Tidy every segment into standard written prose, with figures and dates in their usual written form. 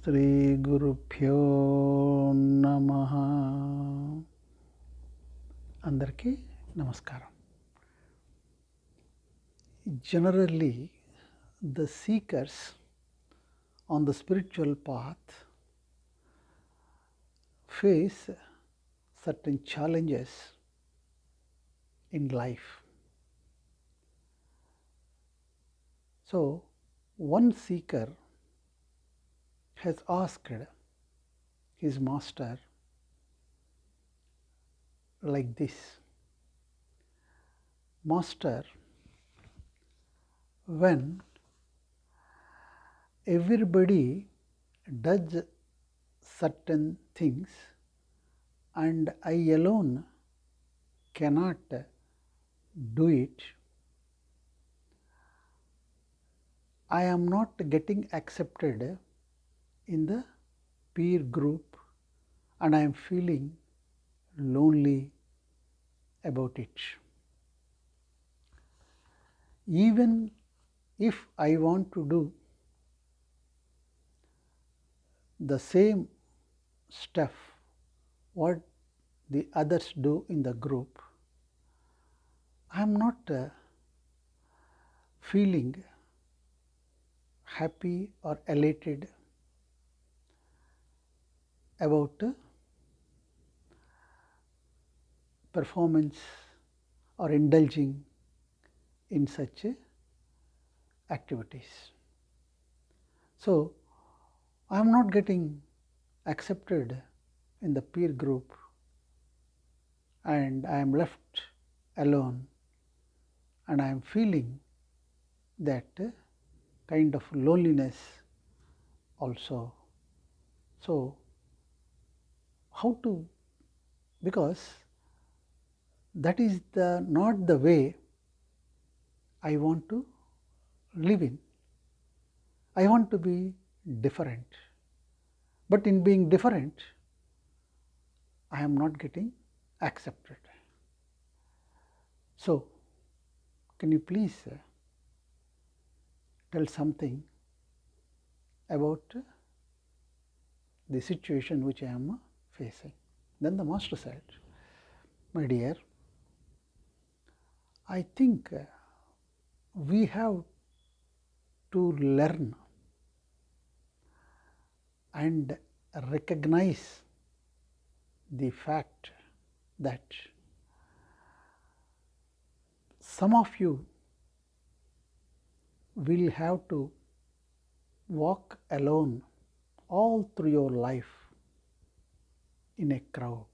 శ్రీ గురుభ్యో నమః. అందరికీ నమస్కారం. Generally, the seekers on the spiritual path face certain challenges in life. So, one seeker has asked his master like this: Master, when everybody does certain things and I alone cannot do it, I am not getting accepted in the peer group and I am feeling lonely about it. Even if I want to do the same stuff what the others do in the group, I am not feeling happy or elated about performance or indulging in such activities. So, I am not getting accepted in the peer group and I am left alone and I am feeling that kind of loneliness also. So, how to, because that is not the way I want to live in. I want to be different, but in being different, I am not getting accepted. So, can you please tell something about the situation which I am facing? Then the master said, my dear, I think we have to learn and recognize the fact that some of you will have to walk alone all through your life in a crowd,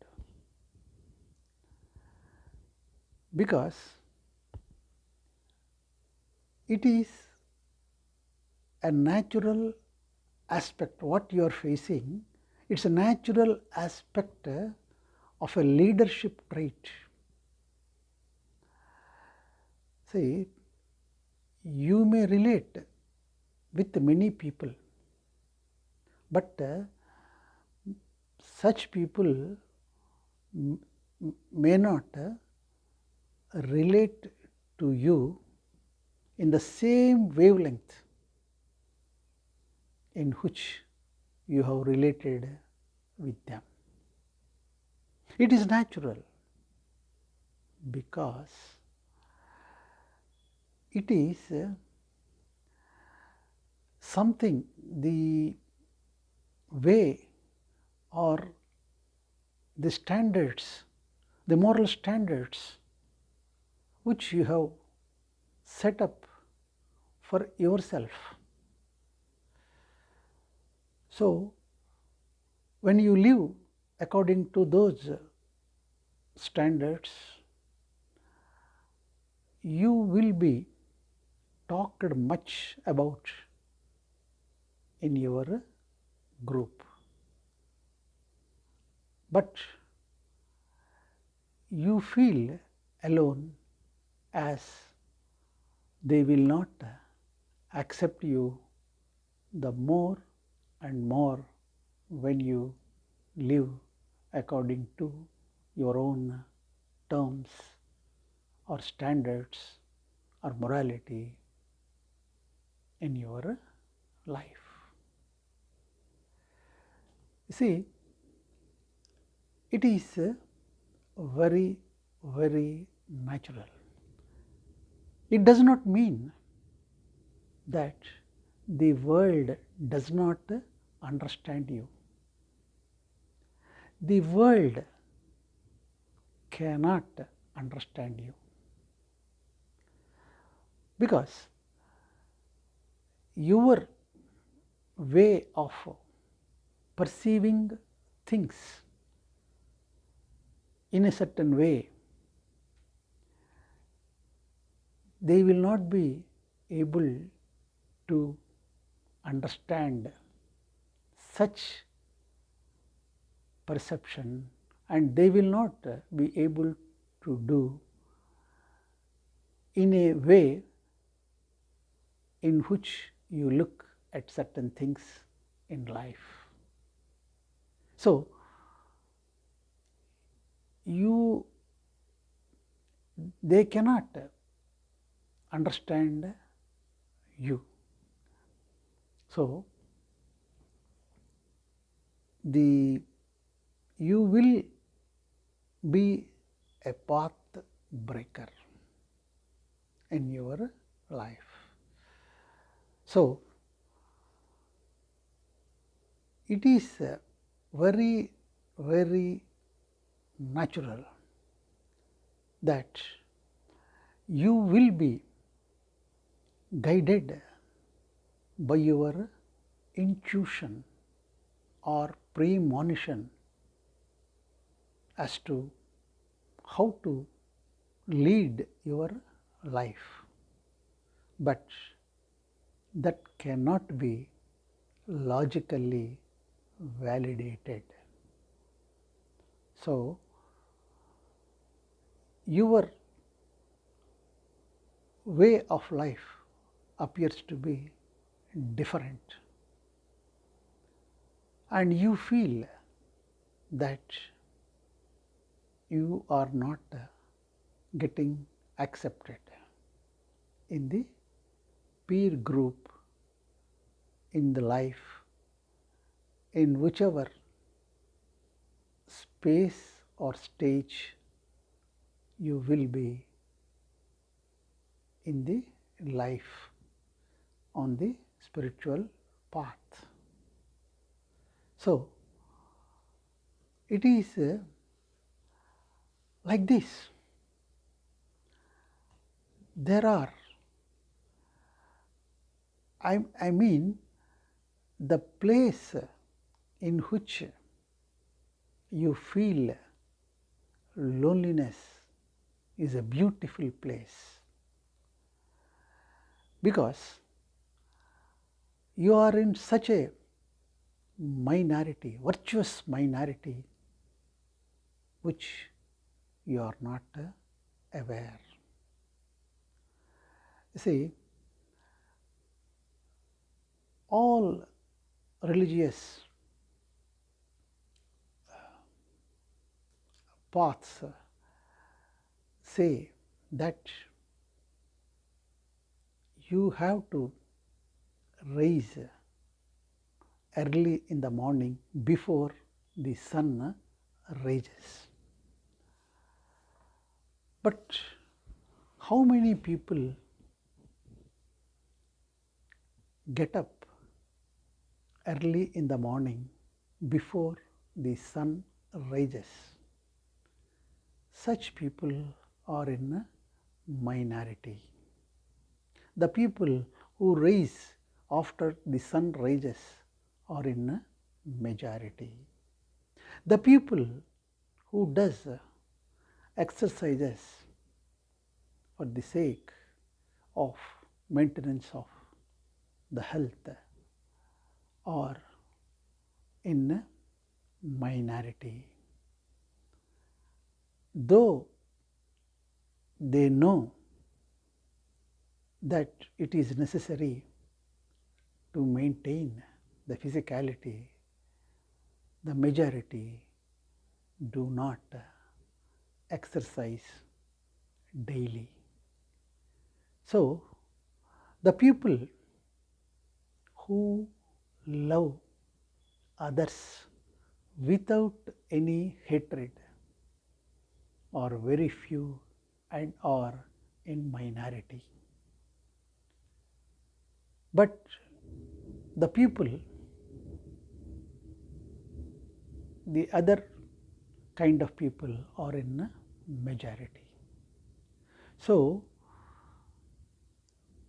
because it is a natural aspect what you are facing. It's a natural aspect of a leadership trait. See, you may relate with many people, but such people may not relate to you in the same wavelength in which you have related with them. It is natural because it is something, the way or the standards, the moral standards which you have set up for yourself. So, when you live according to those standards, you will be talked much about in your group, but you feel alone as they will not accept you the more and more when you live according to your own terms or standards or morality in your life. See, it is very, very natural. It does not mean that the world does not understand you. The world cannot understand you, because your way of perceiving things in a certain way, they will not be able to understand such perception, and they will not be able to do in a way in which you look at certain things in life. So, they cannot understand you. So, you will be a path breaker in your life. So, it is very, very natural that you will be guided by your intuition or premonition as to how to lead your life, but that cannot be logically validated. So, your way of life appears to be different, and you feel that you are not getting accepted in the peer group, in the life, in whichever space or stage you will be in the life on the spiritual path. So, it is like this. There are, I mean, the place in which you feel loneliness is a beautiful place, because you are in such a minority, virtuous minority, which you are not aware. See, all religious paths say that you have to rise early in the morning before the sun rises. But how many people get up early in the morning before the sun rises? Such people are in a minority. The people who rise after the sun rises are in a majority. The people who does exercises for the sake of maintenance of the health are in a minority. Though they know that it is necessary to maintain the physicality, the majority do not exercise daily. So, the people who love others without any hatred, or very few and or in minority. But the people, the other kind of people are in a majority. So,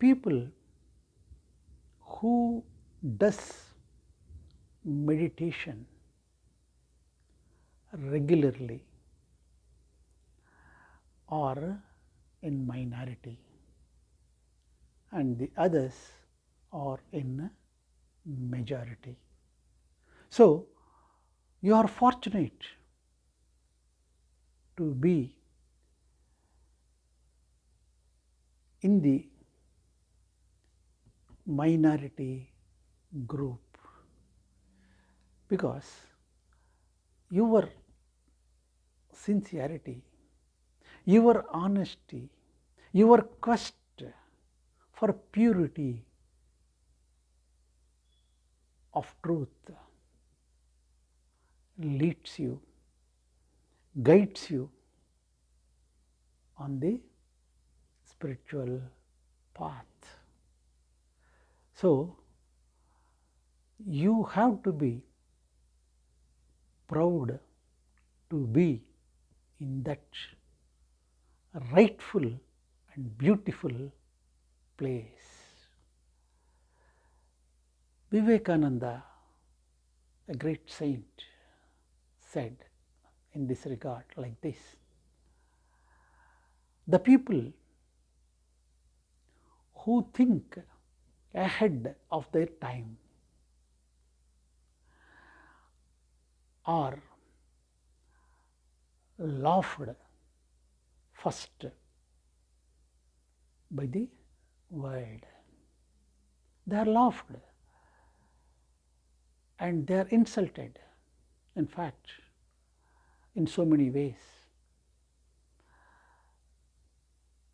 people who does meditation regularly are in minority and the others are in majority. So, you are fortunate to be in the minority group because your sincerity, your honesty, your quest for purity of truth leads you, guides you on the spiritual path. So, you have to be proud to be in that rightful and beautiful place. Vivekananda, a great saint, said in this regard like this: the people who think ahead of their time are laughed first by the world. They are laughed and they are insulted, in fact, in so many ways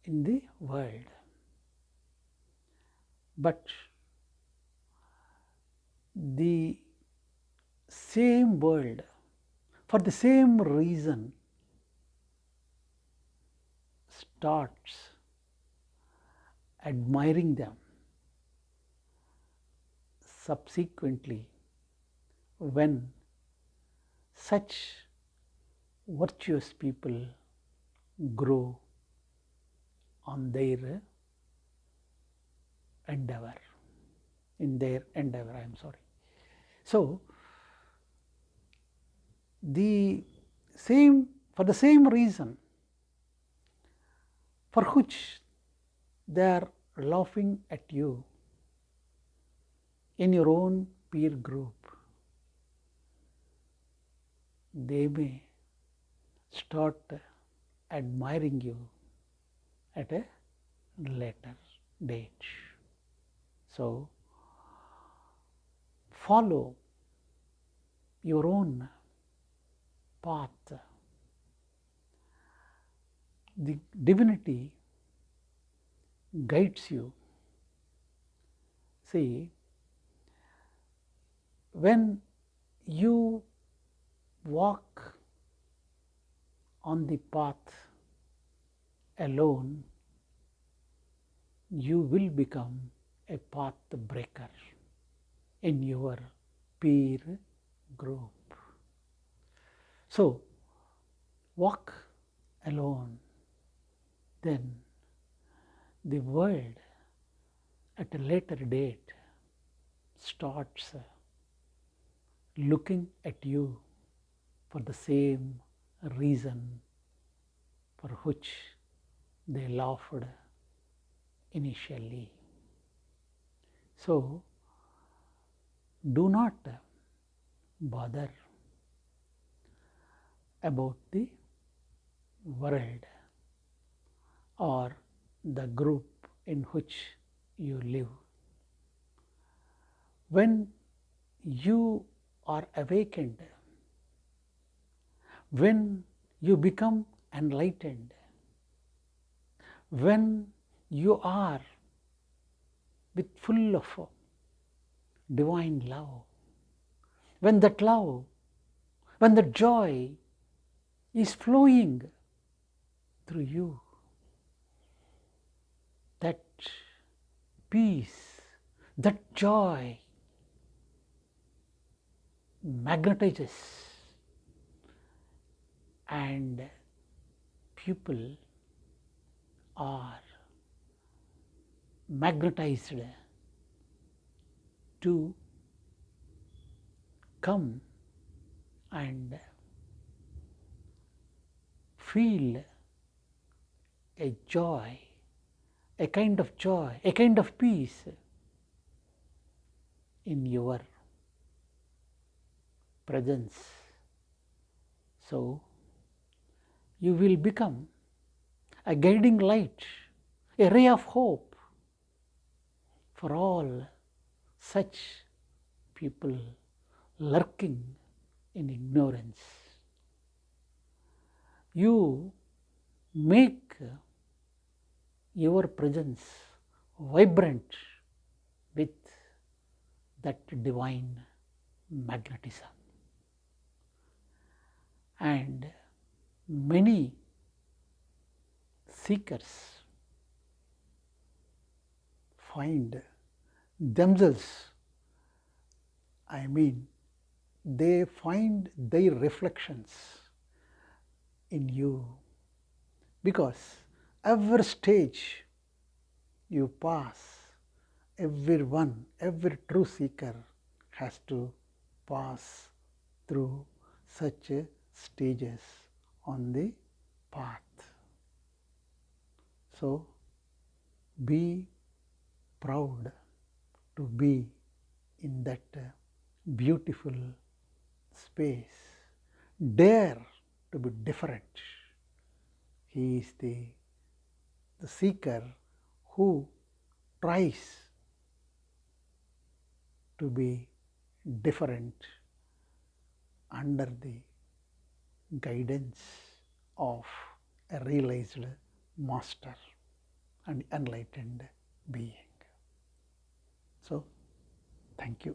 in the world. But the same world, for the same reason, starts admiring them subsequently when such virtuous people grow on their endeavor, in their endeavor, I am sorry. So, for the same reason for which they are laughing at you in your own peer group, they may start admiring you at a later date. So, follow your own path. The divinity guides you. See, when you walk on the path alone, you will become a path breaker in your peer group. So, walk alone, then the world at a later date starts looking at you for the same reason for which they laughed initially. So, do not bother about the world or the group in which you live. When you are awakened, when you become enlightened, when you are with full of divine love, when that love when the joy is flowing through you, that peace, that joy magnetizes, and people are magnetized to come and feel a joy, a kind of joy, a kind of peace in your presence. So, you will become a guiding light, a ray of hope for all such people lurking in ignorance. You make your presence vibrant with that divine magnetism. And many seekers find themselves, they find their reflections in you, because every stage you pass, every true seeker has to pass through such stages on the path. So, be proud to be in that beautiful space. Dare to be different. He is the seeker who tries to be different under the guidance of a realized master and enlightened being. So, thank you.